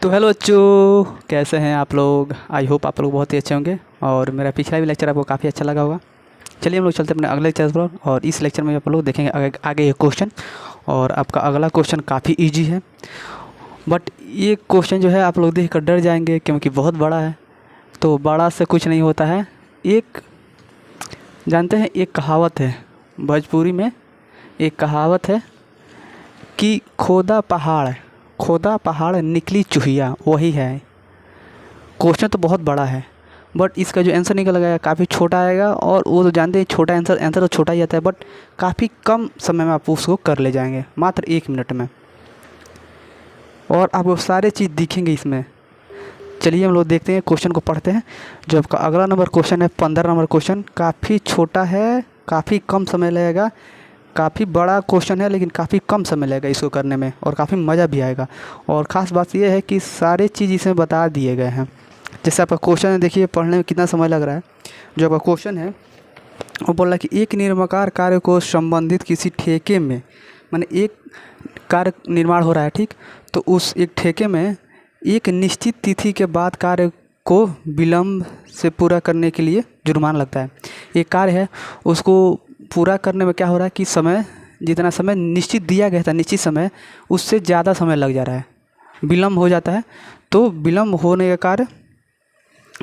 तो हेलो बच्चों, कैसे हैं आप लोग। आई होप आप लोग बहुत ही अच्छे होंगे और मेरा पिछला भी लेक्चर आपको काफ़ी अच्छा लगा होगा। चलिए हम लोग चलते हैं अपने अगले लेक्चर पर और इस लेक्चर में आप लोग देखेंगे आगे ये क्वेश्चन। और आपका अगला क्वेश्चन काफ़ी इजी है, बट ये क्वेश्चन जो है आप लोग देख कर डर जाएंगे क्योंकि बहुत बड़ा है। तो बड़ा से कुछ नहीं होता है। एक जानते हैं, एक कहावत है भोजपुरी में, एक कहावत है कि खोदा पहाड़ निकली चूहिया, वही है। क्वेश्चन तो बहुत बड़ा है बट इसका जो आंसर निकल काफ़ी छोटा आएगा। और वो तो जानते हैं छोटा आंसर तो छोटा ही आता है, बट काफ़ी कम समय में आप उसको कर ले जाएंगे, मात्र 1 मिनट में। और आपको सारे चीज़ दिखेंगे इसमें। चलिए हम लोग देखते हैं, क्वेश्चन को पढ़ते हैं। जो आपका अगला नंबर क्वेश्चन है 15 नंबर क्वेश्चन, काफ़ी छोटा है, काफ़ी कम समय लगेगा। काफ़ी बड़ा क्वेश्चन है लेकिन काफ़ी कम समय लगेगा इसको करने में और काफ़ी मज़ा भी आएगा। और ख़ास बात यह है कि सारे चीज़ इसमें बता दिए गए हैं। जैसे आपका क्वेश्चन है, देखिए पढ़ने में कितना समय लग रहा है। जो आपका क्वेश्चन है वो बोल रहा है कि एक निर्माण कार्य को संबंधित किसी ठेके में, माने एक कार्य निर्माण हो रहा है, ठीक, तो उस एक ठेके में एक निश्चित तिथि के बाद कार्य को विलम्ब से पूरा करने के लिए जुर्माना लगता है। एक कार्य है, उसको पूरा करने में क्या हो रहा है कि समय, जितना समय निश्चित दिया गया था, निश्चित समय, उससे ज़्यादा समय लग जा रहा है, विलम्ब हो जाता है। तो विलम्ब होने का कार्य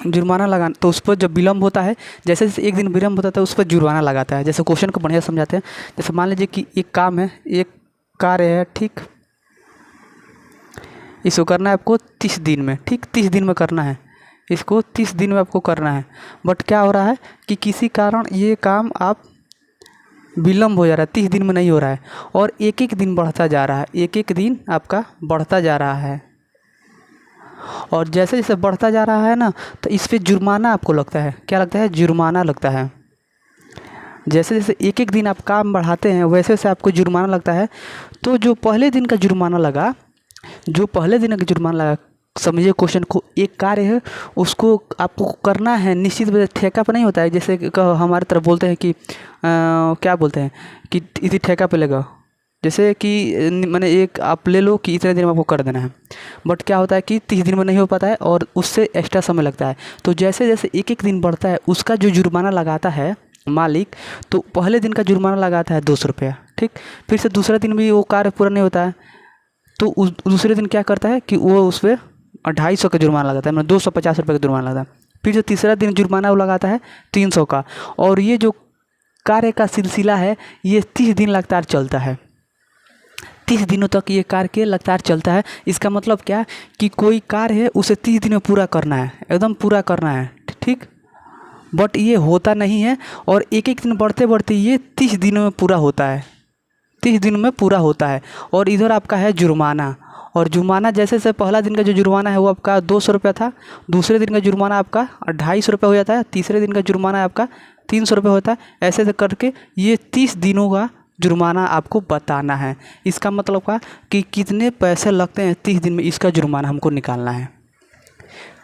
जुर्माना लगाना, तो उस पर जब विलम्ब होता है, जैसे जैसे एक दिन विलम्ब होता है उस पर जुर्माना लगाता है। जैसे क्वेश्चन को बढ़िया समझाते हैं। जैसे मान लीजिए कि एक काम है, एक कार्य है, ठीक, इसको करना है आपको 30 दिन में, ठीक, 30 दिन में करना है, इसको 30 दिन में आपको करना है। बट क्या हो रहा है कि किसी कारण ये काम आप विलम्ब हो जा रहा है, 30 दिन में नहीं हो रहा है और एक एक दिन बढ़ता जा रहा है, एक एक दिन आपका बढ़ता जा रहा है। और जैसे जैसे बढ़ता जा रहा है ना, तो इस पे जुर्माना आपको लगता है। क्या लगता है? जुर्माना लगता है। जैसे जैसे एक एक दिन आप काम बढ़ाते हैं वैसे वैसे आपको जुर्माना लगता है। तो जो पहले दिन का जुर्माना लगा, समझिए क्वेश्चन को, एक कार्य है उसको आपको करना है निश्चित ठेका पर नहीं होता है। जैसे हमारे तरफ बोलते हैं कि क्या बोलते हैं कि इसी ठेका पे लगाओ, जैसे कि मैंने एक आप ले लो कि इतने दिन में आपको कर देना है। बट क्या होता है कि 30 दिन में नहीं हो पाता है और उससे एक्स्ट्रा समय लगता है। तो जैसे जैसे एक एक दिन बढ़ता है उसका जो जुर्माना लगाता है मालिक, तो पहले दिन का जुर्माना लगाता है 200 रुपया, ठीक। फिर से दूसरा दिन भी वो कार्य पूरा नहीं होता है तो उस दूसरे दिन क्या करता है कि वो उस पर 250 का जुर्माना लगाता है, मतलब 250 रुपये का जुर्माना लगाता है। फिर जो तीसरा दिन जुर्माना वो लगाता है 300 का। और ये जो कार्य का सिलसिला है ये 30 दिन लगातार चलता है। 30 दिनों तक ये कार्य के लगातार चलता है। इसका मतलब क्या कि कोई कार्य है उसे 30 दिन में पूरा करना है, एकदम पूरा करना है, ठीक। बट ये होता नहीं है और एक एक दिन बढ़ते बढ़ते ये 30 दिनों में पूरा होता है, 30 दिन में पूरा होता है। और इधर आपका है जुर्माना। और जुर्माना जैसे से पहला दिन का जो जुर्माना है वो आपका 200 रुपया था, दूसरे दिन का जुर्माना आपका 250 रुपये हो जाता है, तीसरे दिन का जुर्माना आपका 300 रुपये होता है। ऐसे ऐसे करके ये 30 दिनों का जुर्माना आपको बताना है। इसका मतलब क्या कि कितने पैसे लगते हैं 30 दिन में, इसका जुर्माना हमको निकालना है।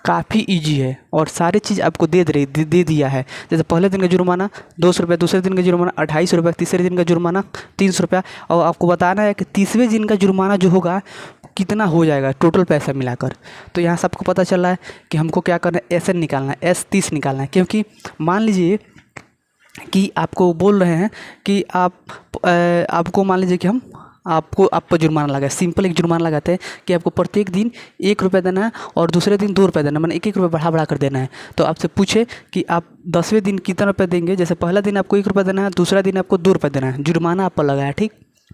काफ़ी इजी है और सारी चीज़ आपको दे दिया है। जैसे पहले दिन का जुर्माना 200 रुपये, दूसरे दिन का जुर्माना 250 रुपये, तीसरे दिन का जुर्माना 300 रुपया। और आपको बताना है कि तीसरे दिन का जुर्माना जो होगा कितना हो जाएगा टोटल पैसा मिलाकर। तो यहाँ से आपको पता चल रहा है कि हमको क्या करना है, SN निकालना है, S30 निकालना है। क्योंकि मान लीजिए कि आपको बोल रहे हैं कि आपको मान लीजिए कि आप पर जुर्माना लगा है। सिंपल एक जुर्माना लगाते हैं कि आपको प्रत्येक दिन 1 रुपये देना है और दूसरे दिन 2 रुपये देना है, मैंने 1 रुपये बढ़ा कर देना है। तो आपसे पूछे कि आप 10वें दिन कितना रुपये देंगे। जैसे पहला दिन आपको 1 रुपये देना है, दूसरा दिन आपको 2 रुपये देना है, जुर्माना आप पर लगा है, ठीक।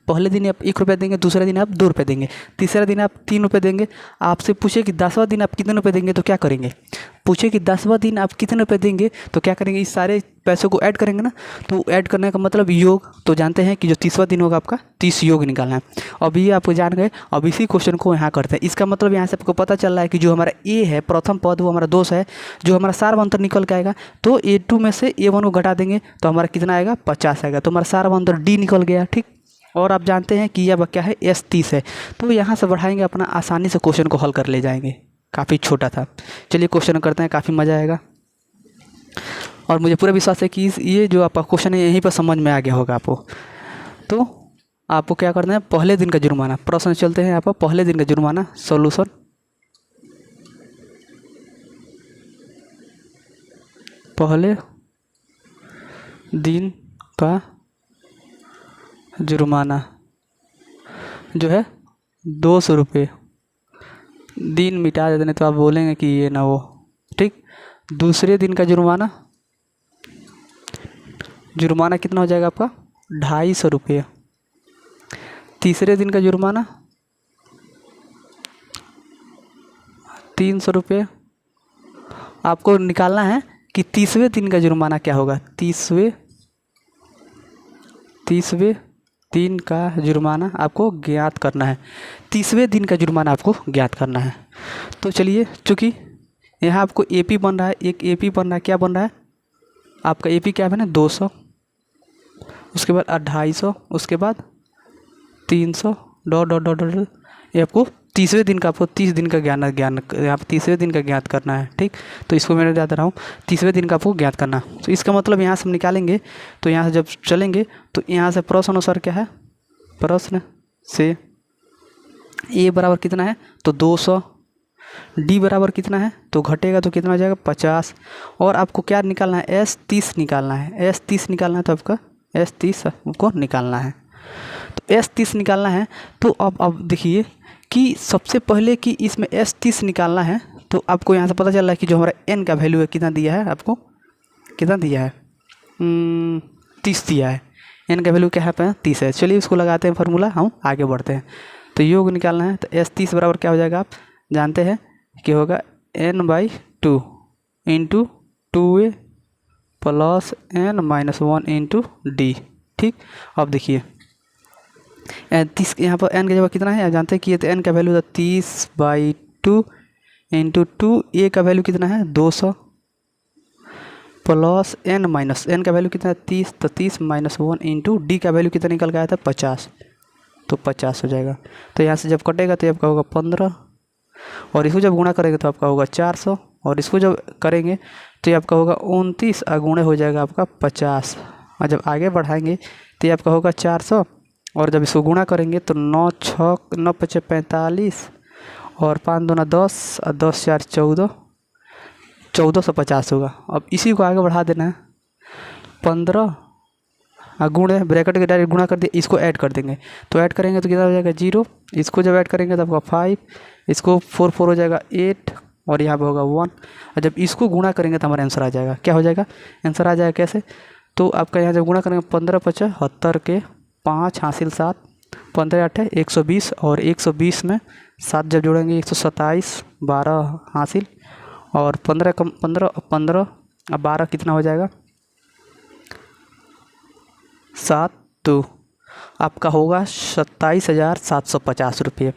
पहले दिन आप 1 रुपये देंगे, दूसरा दिन आप 2 रुपये देंगे, तीसरा दिन आप 3 रुपये देंगे। आपसे पूछे कि 10वां दिन आप कितने रुपये देंगे, तो क्या करेंगे। पूछे कि 10वां दिन आप कितने रुपये देंगे तो क्या करेंगे, इस सारे पैसों को ऐड करेंगे ना। तो ऐड करने का मतलब योग, तो जानते हैं कि जो 30वां दिन होगा आपका 30 योग निकालना है। अब ये आपको जान गए। अब इसी क्वेश्चन को यहाँ करते हैं। इसका मतलब यहाँ से आपको पता चल रहा है कि जो हमारा ए है प्रथम पद वो हमारा 2 है, जो हमारा सार्वंतर निकल के आएगा तो A2 में से A1 को घटा देंगे तो हमारा कितना आएगा, 50 आएगा। तो हमारा सार्वंतर D निकल गया, ठीक। और आप जानते हैं कि यह क्या है, S30 है। तो यहाँ से बढ़ाएंगे अपना, आसानी से क्वेश्चन को हल कर ले जाएंगे। काफ़ी छोटा था। चलिए क्वेश्चन करते हैं, काफ़ी मज़ा आएगा और मुझे पूरा विश्वास है कि ये जो आपका क्वेश्चन है यहीं पर समझ में आ गया होगा आपको। तो आपको क्या करना है, पहले दिन का जुर्माना, प्रश्न चलते हैं यहाँ पर। पहले दिन का जुर्माना सॉल्यूशन पहले दिन का जुर्माना जो है 200 रुपये। दिन मिटा देते नहीं तो आप बोलेंगे कि ये ना वो, ठीक। दूसरे दिन का जुर्माना कितना हो जाएगा आपका 250 रुपये। तीसरे दिन का जुर्माना 300 रुपये। आपको निकालना है कि 30वें दिन का जुर्माना क्या होगा। 30वें दिन का जुर्माना आपको ज्ञात करना है। 30वें दिन का जुर्माना आपको ज्ञात करना है। तो चलिए, चूँकि यहाँ आपको एपी बन रहा है, एक एपी बन रहा है, क्या बन रहा है आपका एपी क्या है ना 200, उसके बाद 250, उसके बाद 300 डॉट डॉट डॉट डॉट। ये आपको 30वें दिन का, आपको 30 दिन का ज्ञान यहाँ पर 30वें दिन का ज्ञात करना है, ठीक। तो इसको मैं याद रहा हूँ, 30वें दिन का आपको ज्ञात करना। तो इसका मतलब यहाँ से हम निकालेंगे, तो यहाँ से जब चलेंगे तो यहाँ से प्रश्न अनुसार क्या है, प्रश्न से ए बराबर कितना है तो 200, डी बराबर कितना है तो घटेगा तो कितना हो जाएगा 50। और आपको क्या निकालना है S30 निकालना है। S30 निकालना है तो आपका S30 आपको निकालना है। तो S30 निकालना है तो अब देखिए कि सबसे पहले कि इसमें S30 निकालना है तो आपको यहाँ से पता चल रहा है कि जो हमारा n का वैल्यू है कितना दिया है, आपको कितना दिया है 30 दिया है। n का वैल्यू क्या है 30 है। चलिए उसको लगाते हैं फार्मूला, हम आगे बढ़ते हैं। तो योग निकालना है तो S30 बराबर क्या हो जाएगा आप जानते हैं कि होगा n/2 into 2a plus n-1 into D, ठीक। अब देखिए 30 यहाँ पर n का जगह कितना है आप जानते हैं कि ये तो n का वैल्यू था 30/2 इंटू 2a का वैल्यू कितना है 200 प्लस n का वैल्यू कितना है 30, तो 30-1 इंटू डी का वैल्यू कितना निकल के आया था 50, तो 50 हो जाएगा। तो यहाँ से जब कटेगा तो आपका होगा 15, और इसको जब गुणा करेंगे तो आपका होगा 400, और इसको जब करेंगे तो ये आपका होगा 29 और गुणे हो जाएगा आपका 50। और जब आगे बढ़ाएंगे तो ये आपका होगा 400, और जब इसको गुणा करेंगे तो 9×6 = 45, और 5 दूना 10 और 10 4 14, 1450 होगा। अब इसी को आगे बढ़ा देना है 15 गुणे ब्रैकेट के डायरेक्ट गुणा कर दिए, इसको ऐड कर देंगे तो ऐड करेंगे तो कितना हो जाएगा 0, इसको जब ऐड करेंगे तो आपका 5, इसको 4 4 हो जाएगा 8, और यहाँ पे होगा 1। और जब इसको गुणा करेंगे तो हमारा आंसर आ जाएगा, क्या हो जाएगा आंसर आ जाएगा कैसे, तो आपका यहाँ जब गुणा करेंगे 15×75 के 5 हासिल 7, 15×8 120, और 120 में 7 जब जोड़ेंगे 127, 12 हासिल, और 15 और 12 कितना हो जाएगा 7, तो आपका होगा 27,750 रुपये।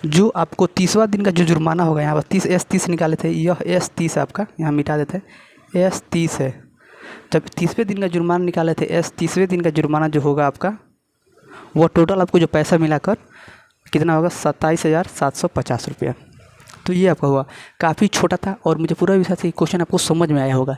जो आपको 30वां दिन का जो जुर्माना होगा, यहाँ पर S30 निकाले थे, यह S30 आपका यहाँ मिटा देते हैं, S30 है। जब 30वें दिन का जुर्माना निकाले थे, S30वें दिन का जुर्माना जो होगा आपका वो टोटल आपको जो पैसा मिलाकर कितना होगा 27,750 रुपया। तो ये आपका हुआ, काफ़ी छोटा था और मुझे पूरा विषय से क्वेश्चन आपको समझ में आया होगा।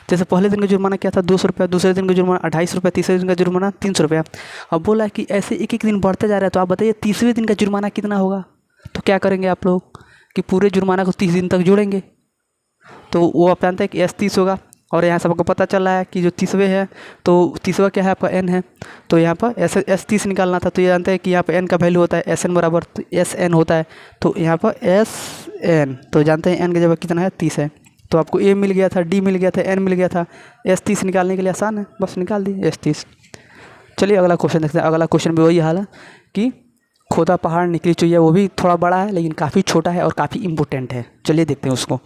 जैसे पहले दिन का जुर्माना क्या था 200 रुपया, दूसरे दिन का जुर्माना 250 रुपया, तीसरे दिन का जुर्माना 300 रुपया। अब बोला है कि ऐसे एक एक दिन बढ़ते जा रहा है, तो आप बताइए 30वें दिन का जुर्माना कितना होगा। तो क्या करेंगे आप लोग कि पूरे जुर्माना को 30 दिन तक जोड़ेंगे, तो वो आप जानते हैं कि S30 होगा। और यहाँ से आपको पता चल रहा है कि जो 30वें है तो 30वां क्या है आपका n है, तो यहाँ पर S30 निकालना था। तो ये जानते हैं कि यहाँ पर n का वैल्यू होता है Sn बराबर तो Sn होता है, तो यहाँ पर Sn, तो जानते हैं n की जगह कितना है 30 है। तो आपको a मिल गया था, d मिल गया था, n मिल गया था। S30 निकालने के लिए आसान है, बस निकाल दिए S30। चलिए अगला क्वेश्चन देखते हैं। अगला क्वेश्चन भी वही हाल है कि खोदा पहाड़ निकली चुहिया, वो भी थोड़ा बड़ा है लेकिन काफ़ी छोटा है और काफ़ी इम्पोर्टेंट है। चलिए देखते हैं उसको।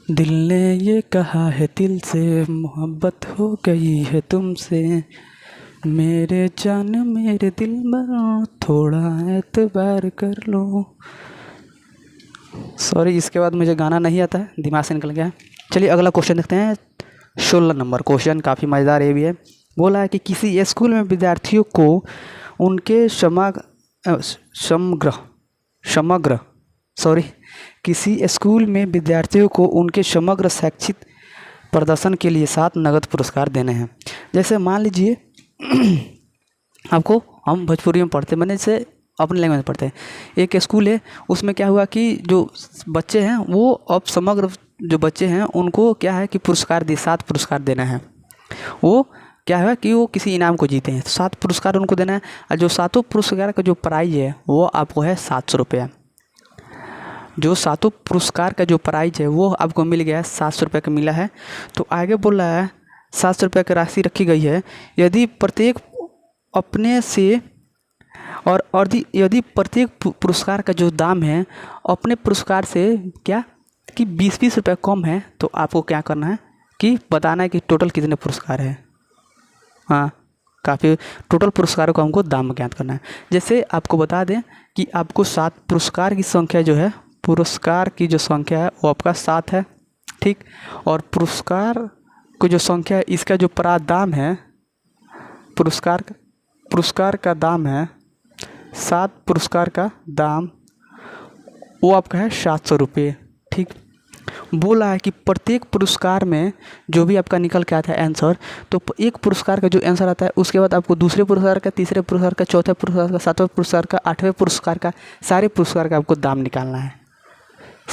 दिल ने ये कहा है दिल से, मोहब्बत हो गई है तुमसे, मेरे जान मेरे दिल में थोड़ा एतबार कर लो। सॉरी, इसके बाद मुझे गाना नहीं आता है, दिमाग से निकल गया है। चलिए अगला क्वेश्चन देखते हैं। 16 नंबर क्वेश्चन काफ़ी मज़ेदार ये भी है। बोला है कि किसी स्कूल में विद्यार्थियों को उनके किसी स्कूल में विद्यार्थियों को उनके समग्र शैक्षिक प्रदर्शन के लिए 7 नगद पुरस्कार देने हैं। जैसे मान लीजिए आपको, हम भोजपुरी में पढ़ते, मैंने जैसे अपने लैंग्वेज में पढ़ते हैं। एक स्कूल है, उसमें क्या हुआ कि जो बच्चे हैं वो अब समग्र जो बच्चे हैं उनको क्या है कि पुरस्कार 7 पुरस्कार देना है। वो क्या है कि वो किसी इनाम को जीते हैं, 7 पुरस्कार उनको देना है। और जो 7 पुरस्कार का जो प्राइज है वो आपको है 700 रुपया। जो 7 पुरस्कार का जो प्राइज है वो आपको मिल गया है, 700 रुपये का मिला है। तो आगे बोल रहा है 700 रुपये की राशि रखी गई है, यदि प्रत्येक अपने से और यदि प्रत्येक पुरस्कार का जो दाम है अपने पुरस्कार से क्या कि 20-20 रुपये कम है, तो आपको क्या करना है कि बताना है कि टोटल कितने पुरस्कार है। हाँ, काफ़ी टोटल पुरस्कारों का हमको दाम ज्ञात करना है। जैसे आपको बता दें कि आपको 7 पुरस्कार की संख्या जो है, पुरस्कार की जो संख्या है वो आपका 7 है, ठीक। और पुरस्कार को जो संख्या है इसका जो दाम है, पुरस्कार का दाम है 7 पुरस्कार का दाम वो आपका है 700 रुपये, ठीक। बोला है कि प्रत्येक पुरस्कार में जो भी आपका निकल के आता है आंसर, तो एक पुरस्कार का जो आंसर आता है उसके बाद आपको दूसरे पुरस्कार का, तीसरे पुरस्कार का, चौथे पुरस्कार का, 7वें पुरस्कार का, 8वें पुरस्कार का, सारे पुरस्कार का आपको दाम निकालना है।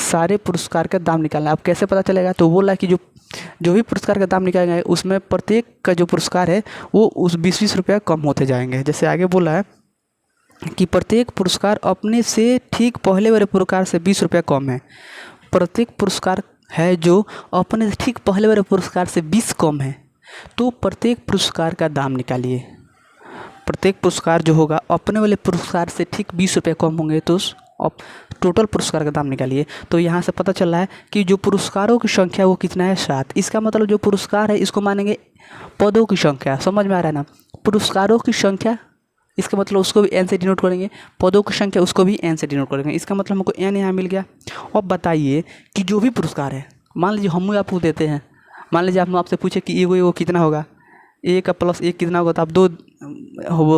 सारे पुरस्कार का दाम निकालना है। अब कैसे पता चलेगा, तो बोला है कि जो भी पुरस्कार का दाम निकालेंगे उसमें प्रत्येक का जो पुरस्कार है वो उस 20-20 रुपया कम होते जाएंगे। जैसे आगे बोला है कि प्रत्येक पुरस्कार अपने से ठीक पहले वाले पुरस्कार से 20 रुपया कम है। प्रत्येक पुरस्कार है जो अपने से ठीक पहले वाले पुरस्कार से 20 कम है, तो प्रत्येक पुरस्कार का दाम निकालिए। प्रत्येक पुरस्कार जो होगा अपने वाले पुरस्कार से ठीक 20 रुपये कम होंगे, तो टोटल पुरस्कार का दाम निकालिए। तो यहाँ से पता चल रहा है कि जो पुरस्कारों की संख्या वो कितना है, 7। इसका मतलब जो पुरस्कार है इसको मानेंगे पदों की संख्या। समझ में आ रहा है ना, पुरस्कारों की संख्या इसका मतलब उसको भी एन से डिनोट करेंगे, पदों की संख्या उसको भी एन से डिनोट करेंगे। इसका मतलब हमको एन यहाँ मिल गया। अब बताइए कि जो भी पुरस्कार है, मान लीजिए हम आपको देते हैं, मान लीजिए हम आपसे पूछे कि वो कितना होगा, 1 + 1 कितना होगा, तो आप 2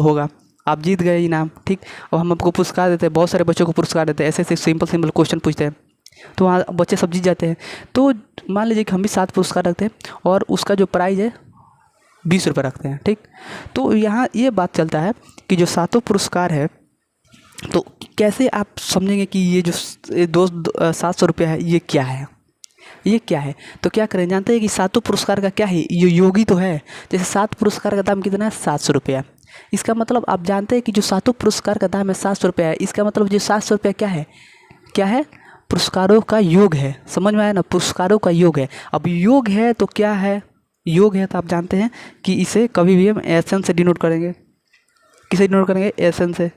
होगा, आप जीत गए इनाम, ठीक। और हम आपको पुरस्कार देते हैं, बहुत सारे बच्चों को पुरस्कार देते हैं, ऐसे ऐसे सिंपल क्वेश्चन पूछते हैं, तो वहाँ बच्चे सब जीत जाते हैं। तो मान लीजिए कि हम भी 7 पुरस्कार रखते हैं और उसका जो प्राइज़ है 20 रुपये रखते हैं, ठीक। तो यहाँ ये बात चलता है कि जो 7 पुरस्कार है, तो कैसे आप समझेंगे कि ये जो 700 रुपया है ये क्या है, ये क्या है। तो क्या करें, जानते हैं कि 7 पुरस्कार का क्या है, ये योगी तो है। जैसे 7 पुरस्कार का दाम कितना है, 700 रुपया। इसका मतलब आप जानते हैं कि जो 7 पुरस्कार का दाम है 700 रुपया है। इसका मतलब जो 700 रुपया क्या है, पुरस्कारों का योग है। समझ में आया ना, पुरस्कारों का योग है। अब योग है तो क्या है, योग है तो आप जानते हैं कि इसे कभी भी हम एसएन से डिनोट करेंगे। किसे डिनोट करेंगे, एसएन से।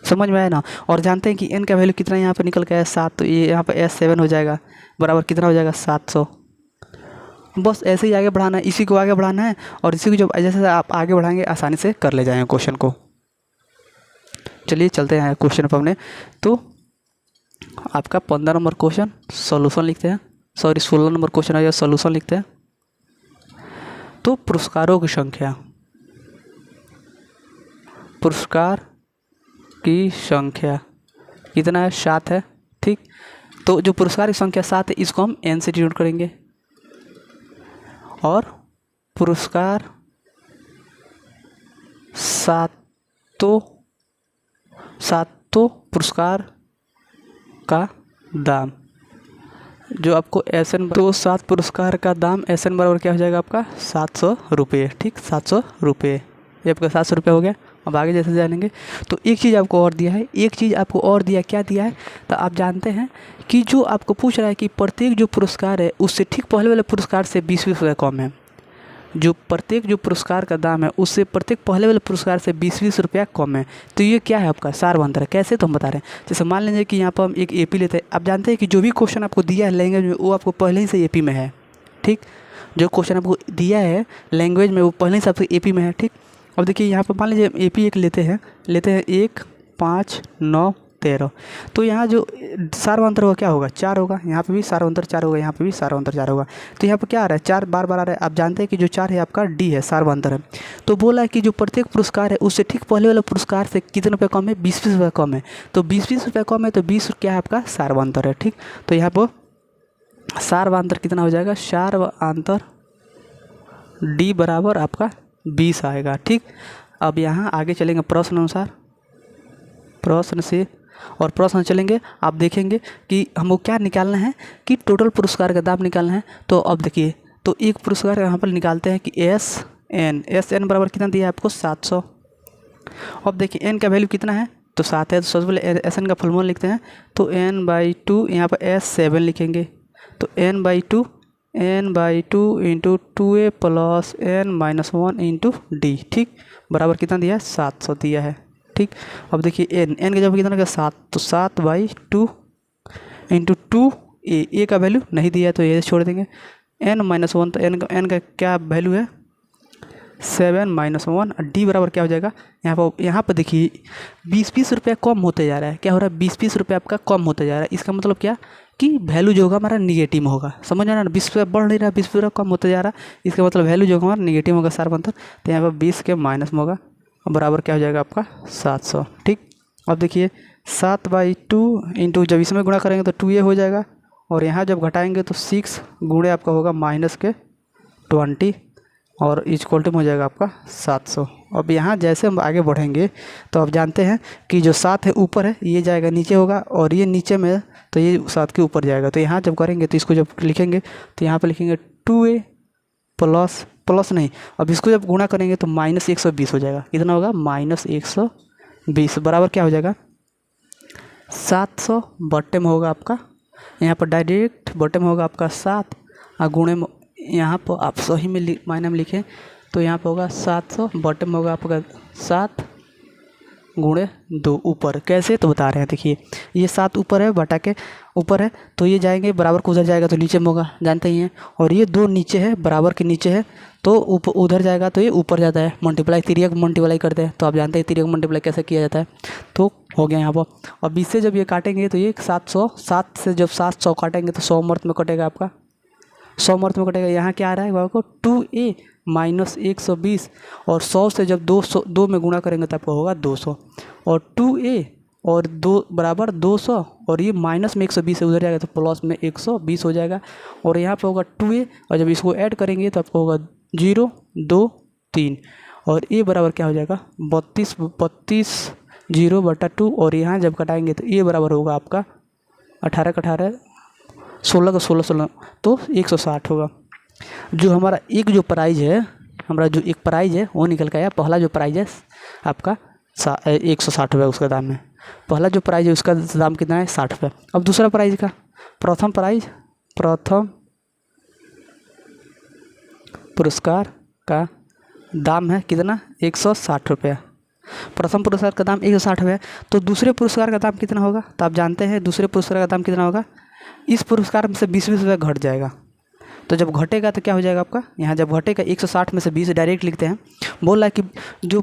समझ में आया ना। और जानते हैं कि एन का वैल्यू कितना यहाँ पे निकल के आया, 7, तो ये यहाँ पे S7 हो जाएगा, बराबर कितना हो जाएगा, 700। बस ऐसे ही आगे बढ़ाना है, इसी को आगे बढ़ाना है। और इसी को जब जैसे आप आगे बढ़ाएंगे आसानी से कर ले जाएंगे क्वेश्चन को। चलिए चलते हैं क्वेश्चन पर अपने। तो आपका 15 नंबर क्वेश्चन सॉल्यूशन लिखते हैं, 16 नंबर क्वेश्चन है सॉल्यूशन लिखते हैं। तो पुरस्कारों की संख्या, पुरस्कार की संख्या कितना है, 7 है, ठीक। तो जो पुरस्कार की संख्या 7 है इसको हम एन से डिनोट करेंगे। और पुरस्कार 7 पुरस्कार का दाम जो आपको एसएन, तो 7 पुरस्कार का दाम एसएन बराबर क्या हो जाएगा आपका, 700 रुपये, ठीक। 700 रुपये, ये आपका 700 रुपये हो गया। अब आगे जैसे जानेंगे तो एक चीज़ आपको और दिया है, एक चीज़ आपको और दिया, क्या दिया है, तो आप जानते हैं कि जो आपको पूछ रहा है कि प्रत्येक जो पुरस्कार है उससे ठीक पहले वाले पुरस्कार से 20-20 रुपये कम है। जो प्रत्येक जो पुरस्कार का दाम है उससे प्रत्येक पहले वाले पुरस्कार से 20-20 रुपया कम है। तो ये क्या है आपका सारवंतर है। कैसे, तो हम बता रहे हैं। जैसे मान लीजिए कि यहाँ पर हम एक एपी लेते हैं। आप जानते हैं कि जो भी क्वेश्चन आपको दिया है लैंग्वेज में वो आपको पहले ही से एपी में है, ठीक। जो क्वेश्चन आपको दिया है लैंग्वेज में वो पहले से आपसे एपी में है, ठीक। अब देखिए यहाँ पर मान लीजिए एपी एक लेते हैं 1, 5, 9, 13। तो यहाँ जो सारवंतर होगा क्या होगा, 4 होगा। यहाँ पे भी सारवंतर 4 होगा, यहाँ पे भी सारवंतर 4 होगा। तो यहाँ पे क्या आ रहा है, 4 बार आ रहा है। आप जानते हैं कि जो 4 है आपका डी है, सारवंतर है। तो बोला है कि जो प्रत्येक पुरस्कार है उससे ठीक पहले वाले पुरस्कार से कितने रुपये कम है, 20-20 रुपये कम है। तो 20-20 रुपये कम है तो 20 क्या है आपका सारवंतर है, ठीक। तो यहाँ पर सारवंतर कितना हो जाएगा, सारवंतर डी बराबर आपका 20 आएगा, ठीक। अब यहाँ आगे चलेंगे प्रश्न अनुसार। प्रश्न से, और प्रश्न चलेंगे आप देखेंगे कि हमको क्या निकालना है कि टोटल पुरस्कार का दाम निकालना है। तो अब देखिए, तो एक पुरस्कार यहाँ पर निकालते हैं कि एस एन बराबर कितना दिया है आपको 700। अब देखिए एन का वैल्यू कितना है तो 7 है, तो सबसे पहले एस एन का फॉर्मूला लिखते हैं। तो n/2 यहाँ पर S7 लिखेंगे, तो n/2 into 2a plus n-1 into D, ठीक, बराबर कितना दिया है 700 दिया है, ठीक। अब देखिए एन का जब कितना का 7, तो 7/2 इंटू 2a का वैल्यू नहीं दिया है तो ये छोड़ देंगे, n-1 तो n का क्या वैल्यू है 7-1, डी बराबर क्या हो जाएगा यहाँ पर देखिए 20-20 रुपया कम होते जा रहा है। क्या हो रहा है 20-20 रुपया आपका कम होते जा रहा है। इसका मतलब क्या कि वैल्यू जो होगा हमारा निगेटिव में होगा, समझ रहे ना, 20 रुपया बढ़ नहीं रहा, 20 रुपया कम होते जा रहा है, इसका मतलब वैल्यू जो हमारा निगेटिव होगा सार अंतर, तो यहाँ पर 20 के माइनस में होगा, बराबर क्या हो जाएगा आपका 700, ठीक। अब देखिए 7/2 इंटू जब इसमें गुणा करेंगे तो 2a हो जाएगा, और यहाँ जब घटाएंगे तो 6 गुणे आपका होगा -20 और इक्वल टू हो जाएगा आपका 700। अब यहाँ जैसे हम आगे बढ़ेंगे तो आप जानते हैं कि जो 7 है ऊपर है, ये जाएगा नीचे होगा, और ये नीचे में है तो ये 7 के ऊपर जाएगा। तो यहाँ जब करेंगे तो इसको जब लिखेंगे तो यहाँ पर लिखेंगे 2a प्लस नहीं, अब इसको जब गुणा करेंगे तो -120 हो जाएगा। कितना होगा -120, बराबर क्या हो जाएगा 700 बटे में होगा आपका, यहाँ पर डायरेक्ट बटे में होगा आपका 7 और गुणे में यहाँ पर आप सही में मायने में लिखें तो यहाँ पर होगा 700 बटे में होगा आपका 7 गुणे 2 ऊपर। कैसे तो बता रहे हैं, देखिए ये 7 ऊपर है, बटा के ऊपर है तो ये जाएंगे बराबर को उधर जाएगा तो नीचे में होगा, जानते ही हैं, और ये 2 नीचे है बराबर के नीचे है तो ऊपर उधर जाएगा तो ये ऊपर जाता है, मल्टीप्लाई तिर्यक मल्टीप्लाई करते हैं तो आप जानते हैं तिर्यक मल्टीप्लाई कैसे किया जाता है। तो हो गया यहाँ पर। अब 20 से जब ये काटेंगे तो ये 700 से जब 700 काटेंगे तो 100 मर्थ में कटेगा आपका, 100 मर्थ में कटेगा। यहाँ क्या आ रहा है आपको 2a माइनस 120, और 100 से जब 2 में गुणा करेंगे तो आपको होगा 200, और 2a और 2 बराबर 200, और ये माइनस में 120 से उधर जाएगा तो प्लस में 120 हो जाएगा, और यहाँ पे होगा 2a, और जब इसको ऐड करेंगे तो आपको होगा 0 2 3, और a बराबर क्या हो जाएगा 32 0/2, और यहाँ जब कटाएंगे तो a बराबर होगा आपका 18 का 18 16 का 16 तो 160 होगा। जो हमारा एक जो प्राइज है, हमारा जो एक प्राइज है वो निकल के आया। पहला जो प्राइज है आपका 160 रुपये उसका दाम है, पहला जो प्राइज है उसका दाम कितना है 60 रुपये। अब दूसरा प्राइज का प्रथम पुरस्कार का दाम है कितना 160 रुपया। प्रथम पुरस्कार का दाम 160 रुपये, तो दूसरे पुरस्कार का दाम कितना होगा, तो आप जानते हैं दूसरे पुरस्कार का दाम कितना होगा, इस पुरस्कार में से 20 रुपये घट जाएगा। तो जब घटेगा तो क्या हो जाएगा आपका, यहाँ जब घटेगा 160 में से 20 डायरेक्ट लिखते हैं। बोल रहा है कि जो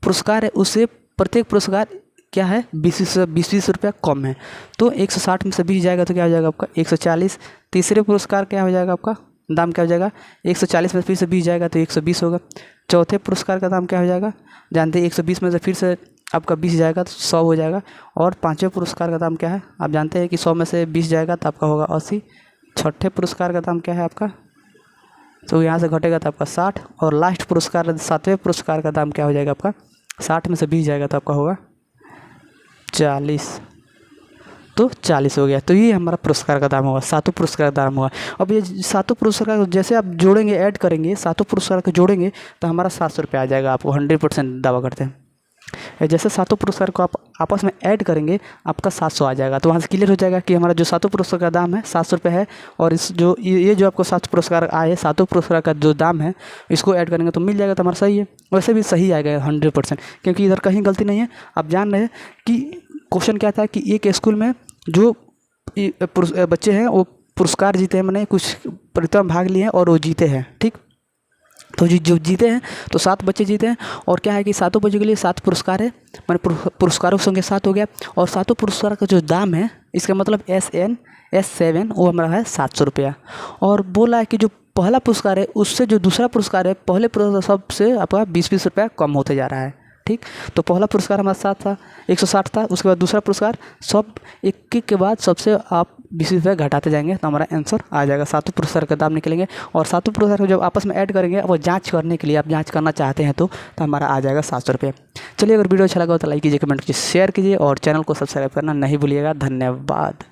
पुरस्कार है उससे प्रत्येक पुरस्कार क्या है 20 रुपया कम है, तो 160 में से 20 जाएगा तो क्या हो जाएगा आपका 140। तीसरे पुरस्कार क्या हो जाएगा आपका दाम क्या हो जाएगा 140 में फिर से 20 जाएगा तो 120 होगा। चौथे पुरस्कार का दाम क्या हो जाएगा, जानते हैं 120 में से फिर से आपका 20 जाएगा तो 100 हो जाएगा। और पाँचवें पुरस्कार का दाम क्या है, आप जानते हैं कि 100 में से 20 जाएगा तो आपका होगा 80। छठे पुरस्कार का दाम क्या है आपका, तो यहाँ से घटेगा तो आपका 60। और लास्ट पुरस्कार 7वें पुरस्कार का दाम क्या हो जाएगा आपका 60 में से 20 जाएगा तो आपका होगा 40, तो 40 हो गया। तो ये हमारा पुरस्कार का दाम होगा, 7 पुरस्कार का दाम होगा। अब ये 7 पुरस्कार जैसे आप जोड़ेंगे ऐड करेंगे 7 पुरस्कार को जोड़ेंगे तो हमारा 700 रुपये आ जाएगा, आपको 100% दावा करते हैं। जैसे 7 पुरस्कार को आप आपस में ऐड करेंगे आपका 700 आ जाएगा। तो वहाँ से क्लियर हो जाएगा कि हमारा जो 7 पुरस्कार का दाम है 700 रुपये है, और इस जो ये जो आपको 7 पुरस्कार आए 7 पुरस्कार का जो दाम है इसको ऐड करेंगे तो मिल जाएगा, तो हमारा सही है। वैसे भी सही आएगा 100%, क्योंकि इधर कहीं गलती नहीं है। आप जान रहे हैं कि क्वेश्चन क्या था कि एक स्कूल में जो बच्चे हैं वो पुरस्कार जीते हैं, मैंने कुछ प्रतियोगिता में भाग लिए हैं और वो जीते हैं, ठीक। तो जो जीते हैं तो 7 बच्चे जीते हैं, और क्या है कि 7 बच्चों के लिए 7 पुरस्कार है, मैंने पुरस्कारों की संख्या 7 हो गया। और 7 पुरस्कार का जो दाम है इसका मतलब S7 वो हमारा है 700 रुपया। और बोला है कि जो पहला पुरस्कार है उससे जो दूसरा पुरस्कार है पहले पुरस्कार सबसे आपका 20 रुपया कम होते जा रहा है, ठीक। तो पहला पुरस्कार हमारे साथ था 160 था, उसके बाद दूसरा पुरस्कार, सब एक के बाद सबसे आप 20 रुपये घटाते जाएंगे तो हमारा आंसर आ जाएगा। सातों पुरस्कार का दाम निकलेंगे और सातों पुरस्कार को जब आपस में ऐड करेंगे, वो जांच करने के लिए, आप जांच करना चाहते हैं तो हमारा आ जाएगा 700 रुपये। चलिए, अगर वीडियो अच्छा लगा हो तो लाइक कीजिए, कमेंट कीजिए, शेयर कीजिए और चैनल को सब्सक्राइब करना नहीं भूलिएगा। धन्यवाद।